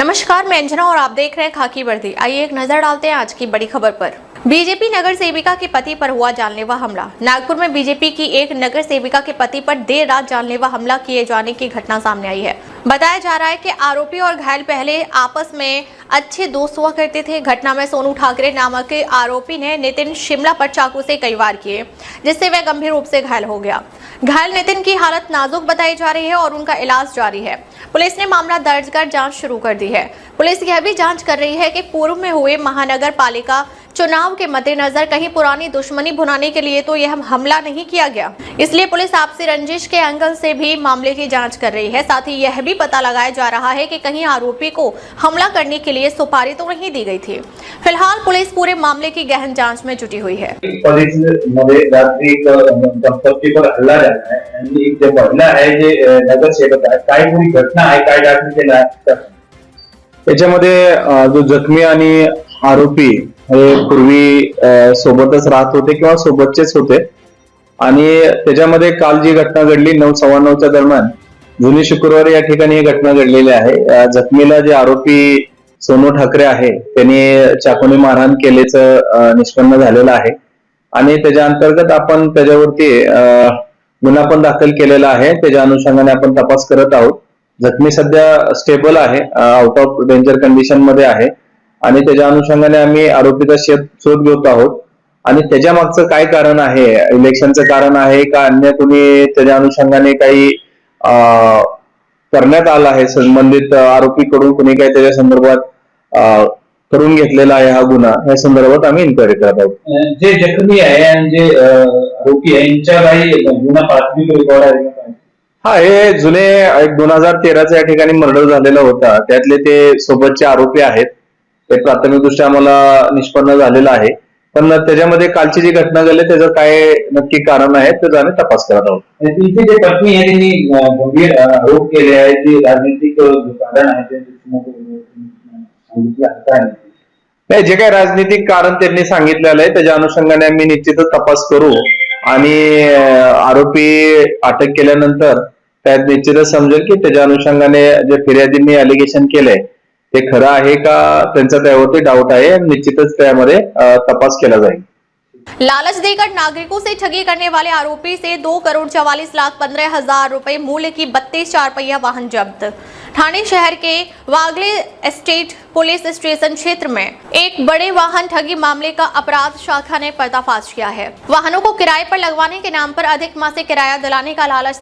नमस्कार, मैं अंजना और आप देख रहे हैं खाकी वर्दी। आइए एक नजर डालते हैं आज की बड़ी खबर पर। बीजेपी नगर सेविका के पति पर हुआ जानलेवा हमला। नागपुर में बीजेपी की एक नगर सेविका के पति पर देर रात जानलेवा हमला किए जाने की घटना सामने आई है। बताया जा रहा है कि आरोपी और घायल पहले आपस में अच्छे दोस्त हुआ करते थे। घटना में सोनू ठाकरे नामक आरोपी ने नितिन शिमला पर चाकू से कई वार किए, जिससे वह गंभीर रूप से घायल हो गया। घायल नितिन की हालत नाजुक बताई जा रही है और उनका इलाज जारी है। पुलिस ने मामला दर्ज कर जांच शुरू कर दी है। पुलिस यह भी जांच कर रही है कि पूर्व में हुए महानगर पालिका चुनाव के मद्देनजर कहीं पुरानी दुश्मनी भुनाने के लिए तो यह हमला नहीं किया गया। इसलिए पुलिस आपसी रंजिश के एंगल से भी मामले की जांच कर रही है। साथ ही यह भी पता लगाया जा रहा है कि कहीं आरोपी को हमला करने के लिए सुपारी तो नहीं दी गई थी। फिलहाल पुलिस पूरे मामले की गहन जांच में जुटी हुई है। हल्ला झाला आहे आणि एक जे महिला आहे जे नगरसेवक आहे काय पूरी घटना आहे काय दाखल केलं आहे त्याच्यामध्ये जो जखमी आणि आरोपी हे पूर्वी सोबतच राहत होते किंवा सोबतचेच होते आणि त्याच्यामध्ये काल जी घटना घडली 9:15च्या दरम्यान जुनी शुक्रवारी या ठिकाणी ही घटना घडलेली आहे। जखमीला जे आरोपी सोनू ठाकरे आहे त्यांनी चाकूने मारहाण केल्याचं निष्पन्न झालेलं आहे आणि त्याच्या अंतर्गत आपण त्याच्यावरती गुन्हा पण दाखल केलेला आहे। त्याच्या अनुषंगाने आपण तपास करत आहोत। जखमी सध्या स्टेबल आहे, आउट ऑफ डेंजर कंडिशन मध्ये आहे आणि त्याच्या अनुषंगाने आम्ही आरोपीचा शोध घेत आहोत आणि त्याच्या मागचं काय कारण आहे, इलेक्शनचं कारण आहे का अन्य कोणी त्याच्या अनुषंगाने काही करण्यात आलं आहे, संबंधित आरोपीकडून कोणी काही त्याच्या संदर्भात करून घेतलेला आहे हा गुन्हा, या संदर्भात आम्ही इन्क्वायरी करत आहोत। जे जखमी आहे आणि जे आरोपी आहे यांच्या काही गुन्हा प्राथमिक रेकॉर्ड आहे हा, हे जुने 2013चा या ठिकाणी मर्डर झालेला होता, त्यातले ते सोबतचे आरोपी आहेत। ते प्राथमिक दृष्ट्या आम्हाला निष्पन्न झालेलं आहे, पण त्याच्यामध्ये कालची जी घटना घडली त्याचं काय नक्की कारण आहे त्याचा आम्ही तपास करत आहोत। तिथे जे पत्नी आहे त्यांनी गंभीर आरोप केले आहेत की राजनीतिक कारण आहे नाही, जे काही राजनीतिक कारण त्यांनी सांगितलेलं आहे त्याच्या अनुषंगाने आम्ही निश्चितच तपास करू आणि आरोपी अटक केल्यानंतर त्यात निश्चितच समजेल की त्याच्या अनुषंगाने जे फिर्यादींनी अलिगेशन केलंय ते खरं आहे का, त्यांचा त्यावरती डाऊट आहे, निश्चितच त्यामध्ये तपास केला जाईल। लालच देकर नागरिकों से ठगी करने वाले आरोपी से 2,44,15,000 रुपए मूल्य की 32 4पहिया वाहन जब्त। ठाणे शहर के वागले एस्टेट पुलिस स्टेशन क्षेत्र में एक बड़े वाहन ठगी मामले का अपराध शाखा ने पर्दाफाश किया है। वाहनों को किराए पर लगवाने के नाम पर अधिक मासिक किराया दिलाने का लालच